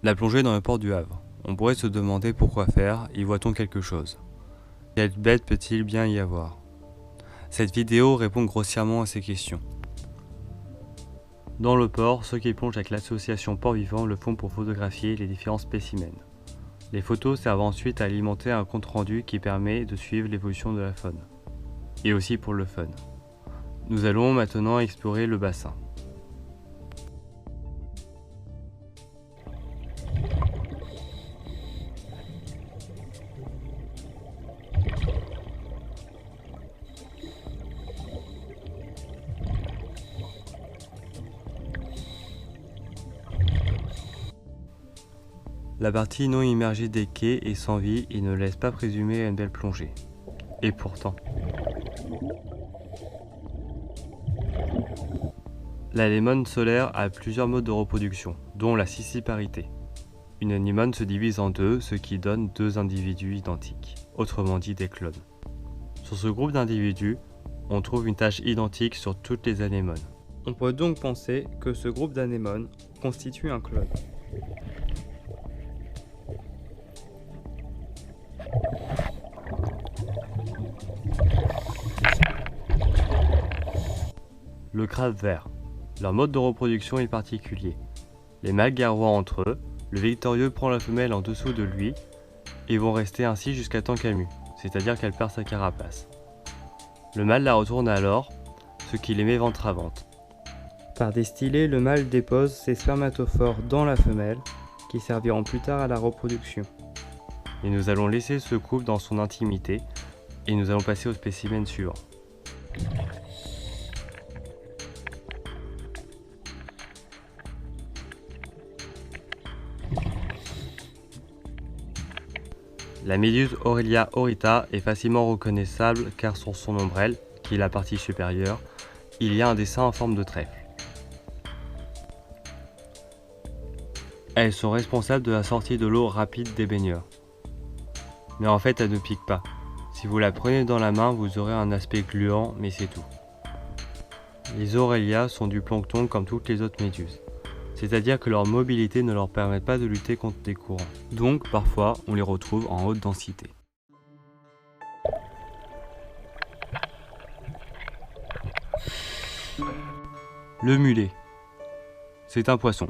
La plongée dans le port du Havre. On pourrait se demander pourquoi faire, y voit-on quelque chose? Quelle bête peut-il bien y avoir? Cette vidéo répond grossièrement à ces questions. Dans le port, ceux qui plongent avec l'association Port Vivant le font pour photographier les différents spécimens. Les photos servent ensuite à alimenter un compte-rendu qui permet de suivre l'évolution de la faune. Et aussi pour le fun. Nous allons maintenant explorer le bassin. La partie non immergée des quais est sans vie et ne laisse pas présumer à une belle plongée. Et pourtant. La anémone solaire a plusieurs modes de reproduction, dont la scissiparité. Une anémone se divise en deux, ce qui donne deux individus identiques, autrement dit des clones. Sur ce groupe d'individus, on trouve une tache identique sur toutes les anémones. On peut donc penser que ce groupe d'anémones constitue un clone. Le crabe vert. Leur mode de reproduction est particulier. Les mâles guerroient entre eux, le victorieux prend la femelle en dessous de lui et vont rester ainsi jusqu'à temps qu'elle mue, c'est-à-dire qu'elle perd sa carapace. Le mâle la retourne alors, ce qui les met ventre à ventre. Par des stylés, le mâle dépose ses spermatophores dans la femelle, qui serviront plus tard à la reproduction. Et nous allons laisser ce couple dans son intimité, et nous allons passer au spécimen suivant. La méduse Aurelia aurita est facilement reconnaissable car sur son ombrelle, qui est la partie supérieure, il y a un dessin en forme de trèfle. Elles sont responsables de la sortie de l'eau rapide des baigneurs. Mais en fait, elles ne piquent pas. Si vous la prenez dans la main, vous aurez un aspect gluant, mais c'est tout. Les Aurelia sont du plancton comme toutes les autres méduses. C'est-à-dire que leur mobilité ne leur permet pas de lutter contre des courants. Donc, parfois, on les retrouve en haute densité. Le mulet. C'est un poisson.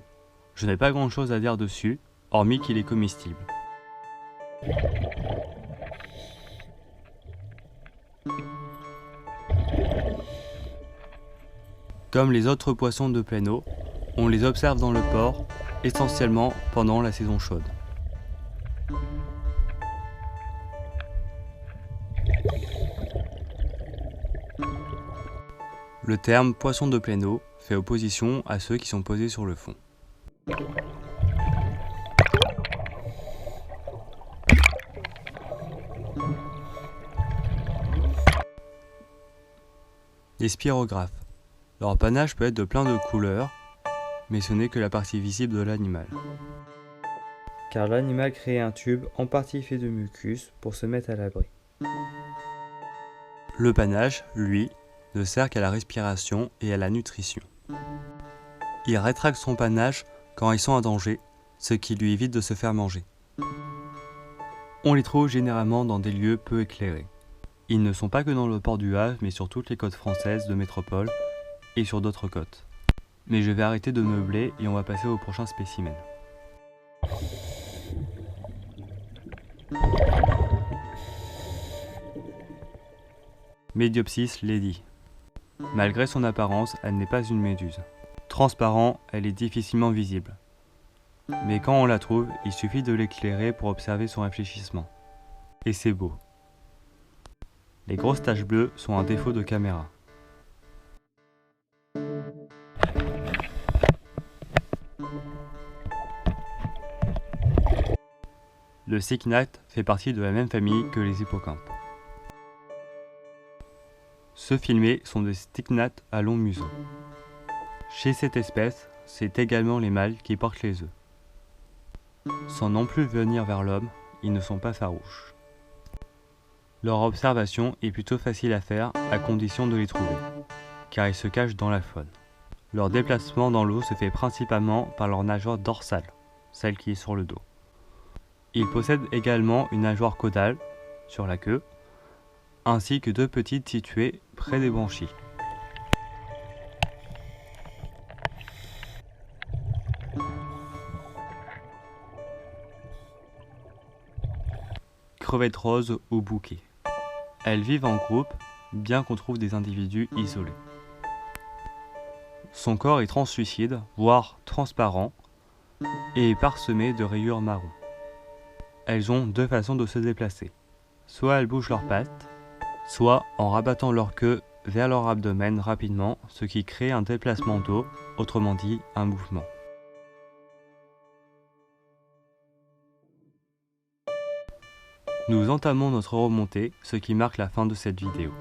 Je n'ai pas grand-chose à dire dessus, hormis qu'il est comestible. Comme les autres poissons de pleine eau, on les observe dans le port, essentiellement pendant la saison chaude. Le terme poisson de pleine eau fait opposition à ceux qui sont posés sur le fond. Les spirographes. Leur panache peut être de plein de couleurs, mais ce n'est que la partie visible de l'animal. Car l'animal crée un tube en partie fait de mucus pour se mettre à l'abri. Le panache, lui, ne sert qu'à la respiration et à la nutrition. Il rétracte son panache quand ils sont en danger, ce qui lui évite de se faire manger. On les trouve généralement dans des lieux peu éclairés. Ils ne sont pas que dans le port du Havre, mais sur toutes les côtes françaises de métropole et sur d'autres côtes. Mais je vais arrêter de meubler et on va passer au prochain spécimen. Médiopsis lady. Malgré son apparence, elle n'est pas une méduse. Transparent, elle est difficilement visible. Mais quand on la trouve, il suffit de l'éclairer pour observer son réfléchissement. Et c'est beau. Les grosses taches bleues sont un défaut de caméra. Le cygnate fait partie de la même famille que les hippocampes. Ceux filmés sont des cygnathes à long museau. Chez cette espèce, c'est également les mâles qui portent les œufs. Sans non plus venir vers l'homme, ils ne sont pas farouches. Leur observation est plutôt facile à faire à condition de les trouver, car ils se cachent dans la faune. Leur déplacement dans l'eau se fait principalement par leur nageoire dorsale. celle qui est sur le dos. Ils possèdent également une nageoire caudale sur la queue, ainsi que 2 petites situées près des branchies. Crevettes roses ou bouquets. Elles vivent en groupe, bien qu'on trouve des individus isolés. Son corps est translucide, voire transparent, et est parsemé de rayures marron. Elles ont 2 façons de se déplacer. Soit elles bougent leurs pattes, soit en rabattant leur queue vers leur abdomen rapidement, ce qui crée un déplacement d'eau, autrement dit un mouvement. Nous entamons notre remontée, ce qui marque la fin de cette vidéo.